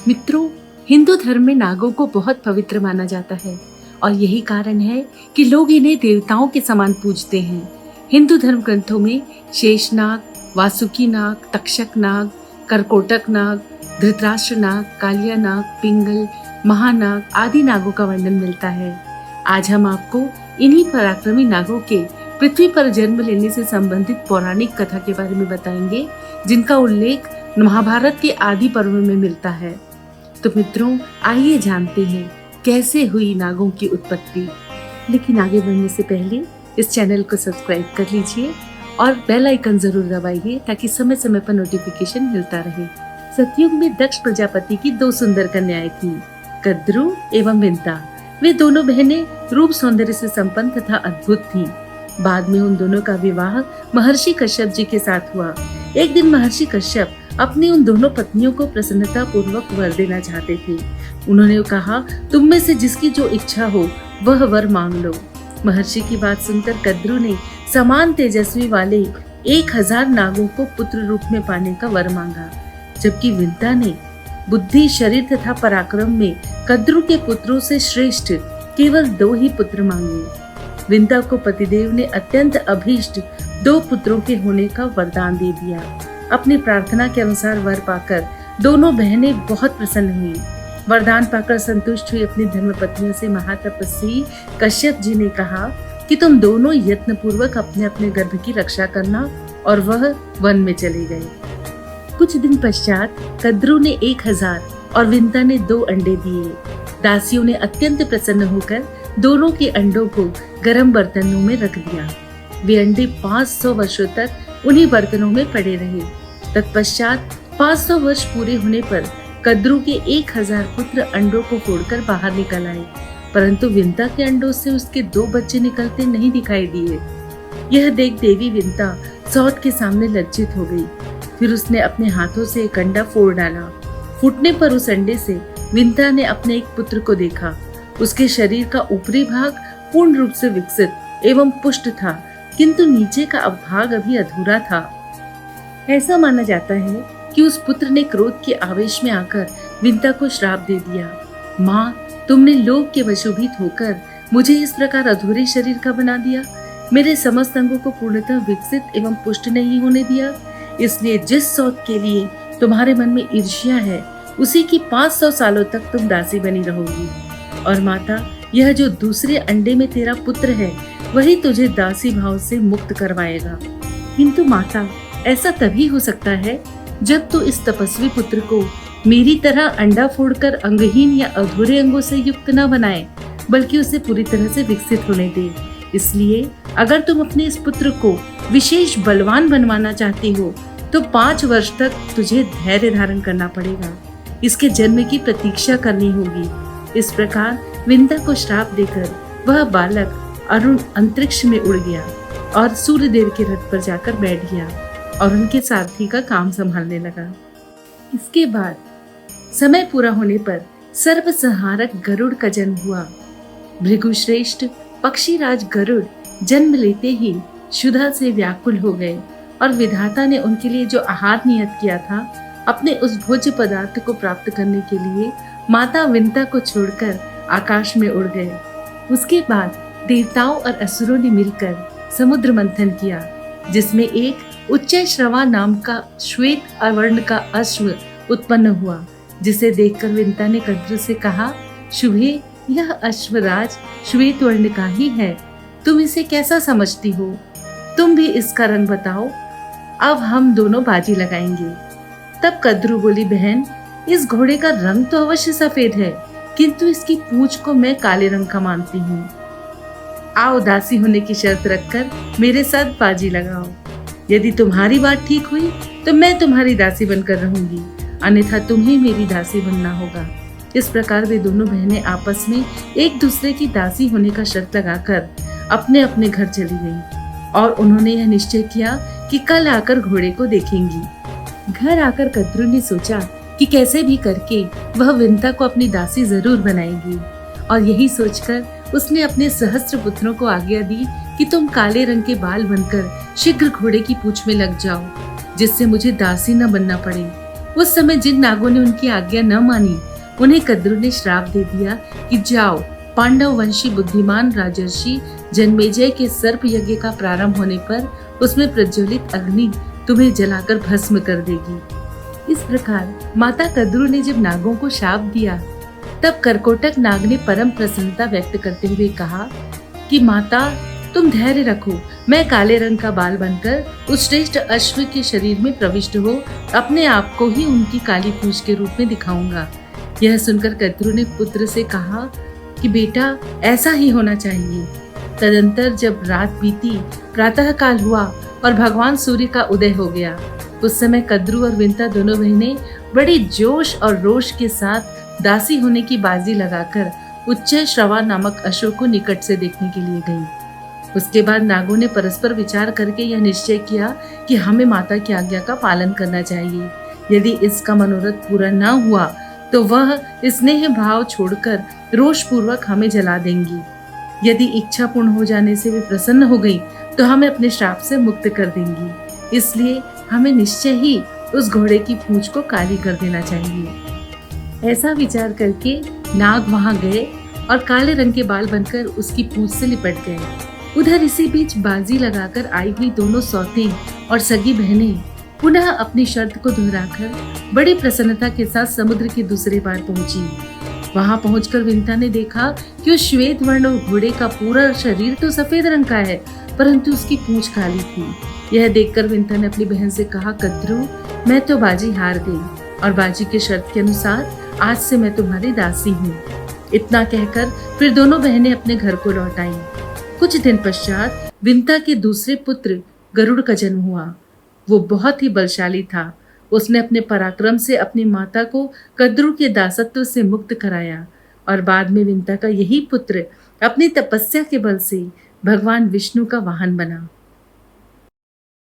मित्रों, हिंदू धर्म में नागों को बहुत पवित्र माना जाता है और यही कारण है कि लोग इन्हें देवताओं के समान पूजते हैं। हिंदू धर्म ग्रंथों में शेषनाग, वासुकी नाग, तक्षक नाग, करकोटक नाग, धृतराष्ट्र नाग, कालिया नाग, पिंगल, महानाग आदि नागों का वर्णन मिलता है। आज हम आपको इन्हीं पराक्रमी नागों के पृथ्वी पर जन्म लेने से संबंधित पौराणिक कथा के बारे में बताएंगे, जिनका उल्लेख महाभारत के आदि पर्व में मिलता है। तो मित्रों, आइए जानते हैं कैसे हुई नागों की उत्पत्ति। लेकिन आगे बढ़ने से पहले इस चैनल को सब्सक्राइब कर लीजिए और बेल आइकन जरूर दबाइए ताकि समय समय पर नोटिफिकेशन मिलता रहे। सतयुग में दक्ष प्रजापति की दो सुंदर कन्याएं थीं, कद्रू एवं विंता। वे दोनों बहनें रूप सौंदर्य से संपन्न तथा अद्भुत थीं। बाद में उन दोनों का विवाह महर्षि कश्यप जी के साथ हुआ। एक दिन महर्षि कश्यप अपनी उन दोनों पत्नियों को प्रसन्नता पूर्वक वर देना चाहते थे। उन्होंने कहा, तुम में से जिसकी जो इच्छा हो वह वर मांग लो। महर्षि की बात सुनकर कद्रू ने समान तेजस्वी वाले 1000 नागों को पुत्र रूप में पाने का वर मांगा, जबकि विंता ने बुद्धि, शरीर तथा पराक्रम में कद्रू के पुत्रों से श्रेष्ठ केवल 2 ही पुत्र मांगे। विंता को पतिदेव ने अत्यंत अभीष्ट 2 पुत्रों के होने का वरदान दे दिया। अपनी प्रार्थना के अनुसार वर पाकर दोनों बहनें बहुत प्रसन्न हुई। वरदान पाकर संतुष्ट हुई अपनी धर्मपत्नियों से महातपस्वी कश्यप जी ने कहा कि तुम दोनों यत्न पूर्वक अपने अपने गर्भ की रक्षा करना, और वह वन में चले गए। कुछ दिन पश्चात कद्रू ने 1000 और विंता ने 2 अंडे दिए। दासियों ने अत्यंत प्रसन्न होकर दोनों के अंडों को गर्म बर्तनों में रख दिया। वे अंडे 500 वर्षों तक उन्हीं बर्तनों में पड़े रहे। तत्पश्चात 500 वर्ष पूरे होने पर कद्रू के 1000 पुत्र अंडों को फोड़कर बाहर निकल आए, परंतु विंता के अंडों से उसके 2 बच्चे निकलते नहीं दिखाई दिए। यह देख देवी विंता सौत के सामने लज्जित हो गई। फिर उसने अपने हाथों से एक अंडा फोड़ डाला। फूटने पर उस अंडे से विंता ने अपने एक पुत्र को देखा। उसके शरीर का ऊपरी भाग पूर्ण रूप से विकसित एवं पुष्ट था, किंतु नीचे का भाग अभी अधूरा था। ऐसा माना जाता है कि उस पुत्र ने क्रोध के आवेश में आकर विंता को श्राप दे दिया। माँ, तुमने लोभ के वशोभित होकर मुझे इस प्रकार अधूरे शरीर का बना दिया। मेरे समस्त अंगों को पूर्णतः विकसित एवं पुष्ट नहीं होने दिया। इसलिए जिस सौत के लिए तुम्हारे मन में ईर्ष्या है, उसी की 500 सालों तक तुम दासी बनी रहोगी। और माता, यह जो दूसरे अंडे में तेरा पुत्र है, वही तुझे दासी भाव से मुक्त करवाएगा। किंतु माता, ऐसा तभी हो सकता है जब तू इस तपस्वी पुत्र को मेरी तरह अंडा फोड़कर अंगहीन या अधूरे अंगों से युक्त न बनाए, बल्कि उसे पूरी तरह से विकसित होने दे। इसलिए अगर तुम अपने इस पुत्र को विशेष बलवान बनवाना चाहती हो, तो 5 वर्ष तक तुझे धैर्य धारण करना पड़ेगा। इसके जन्म की प्रतीक्षा करनी होगी। इस प्रकार विंता को श्राप देकर वह बालक अरुण अंतरिक्ष में उड़ गया और सूर्यदेव के रथ पर जाकर बैठ गया और उनके सारथी का काम संभालने लगा। इसके बाद समय पूरा होने पर सर्वसंहारक गरुड़ का जन्म हुआ। भृगुश्रेष्ठ पक्षीराज गरुड़ जन्म लेते ही क्षुधा से व्याकुल हो गए और विधाता ने उनके लिए जो आहार नियत किया था, अपने उस भोज्य पदार्थ को प्राप्त करने के लिए माता विंता को छोड़कर आकाश में उड़ गए। उसके बाद देवताओं और असुरों ने मिलकर समुद्र मंथन किया, जिसमें एक उच्चैश्रवा नाम का श्वेत अवर्ण का अश्व उत्पन्न हुआ, जिसे देखकर विंता ने कद्रू से कहा, शुभे, यह अश्वराज श्वेत वर्ण का ही है। तुम इसे कैसा समझती हो? तुम भी इसका रंग बताओ, अब हम दोनों बाजी लगाएंगे। तब कद्रू बोली, बहन, इस घोड़े का रंग तो अवश्य सफेद है, किंतु इसकी पूंछ को मैं काले रंग का मानती हूँ। आओ, दासी होने की शर्त रखकर मेरे साथ बाजी लगाओ। यदि तुम्हारी बात ठीक हुई तो मैं तुम्हारी दासी बनकर रहूंगी, अन्यथा तुम्हें मेरी दासी बनना होगा। इस प्रकार वे दोनों बहनें आपस में एक दूसरे की दासी होने का शर्त लगाकर अपने अपने घर चली गईं और उन्होंने यह निश्चय किया कि कल आकर घोड़े को देखेंगी। घर आकर कद्रू ने सोचा कि कैसे भी करके वह विंता को अपनी दासी जरूर बनाएगी, और यही सोचकर उसने अपने सहस्त्र पुत्रों को आज्ञा दी कि तुम काले रंग के बाल बनकर शीघ्र घोड़े की पूंछ में लग जाओ, जिससे मुझे दासी न बनना पड़े। उस समय जिन नागों ने उनकी आज्ञा न मानी उन्हें कद्रू ने श्राप दे दिया कि जाओ, पांडव वंशी बुद्धिमान राजर्षि जन्मेजय के सर्प यज्ञ का प्रारंभ होने पर उसमें प्रज्वलित अग्नि तुम्हें जलाकर भस्म कर देगी। इस प्रकार माता कद्रू ने जब नागों को शाप दिया तब करकोटक नाग ने परम प्रसन्नता व्यक्त करते हुए कहा कि माता तुम धैर्य रखो, मैं काले रंग का बाल बनकर उस श्रेष्ठ अश्व के शरीर में प्रविष्ट हो अपने आप को ही उनकी काली पूंछ के रूप में दिखाऊंगा। यह सुनकर कद्रू ने पुत्र से कहा कि बेटा ऐसा ही होना चाहिए। तदंतर जब रात बीती, प्रातः काल हुआ और भगवान सूर्य का उदय हो गया। उस समय कद्रू और विंता दोनों बहनें बड़ी जोश और रोष के साथ दासी होने की बाजी लगाकर उच्च श्रवा नामक अशोक को निकट से देखने के लिए गईं। उसके बाद नागों ने परस्पर विचार करके यह निश्चय किया कि हमें माता की आज्ञा का पालन करना चाहिए। यदि इसका मनोरथ पूरा न हुआ तो वह स्नेह भाव छोड़कर रोष पूर्वक हमें जला देंगी। यदि इच्छा पूर्ण हो जाने से वे प्रसन्न हो गई तो हमें अपने श्राप से मुक्त कर देंगी। इसलिए हमें निश्चय ही उस घोड़े की पूंछ को काली कर देना चाहिए। ऐसा विचार करके नाग वहां गए और काले रंग के बाल बनकर उसकी पूंछ से लिपट गए। उधर इसी बीच बाजी लगाकर आई हुई दोनों सौतें और सगी बहनें पुनः अपनी शर्त को दोहराकर बड़ी प्रसन्नता के साथ समुद्र की दूसरी बार पहुंची। वहां पहुंचकर विंता ने देखा कि उस श्वेत वर्ण घोड़े का पूरा शरीर तो सफेद रंग का है, परंतु उसकी पूंछ काली थी। यह देखकर विंता ने अपनी बहन से कहा, कद्रू मैं तो बाजी हार गई और बाजी की शर्त के अनुसार आज से मैं तुम्हारी दासी हूँ। इतना कहकर फिर दोनों बहनें अपने घर को लौट आईं। कुछ दिन पश्चात विंता के दूसरे पुत्र गरुड़ का जन्म हुआ। वो बहुत ही बलशाली था। उसने अपने पराक्रम से अपनी माता को कद्रू के दासत्व से मुक्त कराया और बाद में विंता का यही पुत्र अपनी तपस्या के बल से भगवान विष्णु का वाहन बना।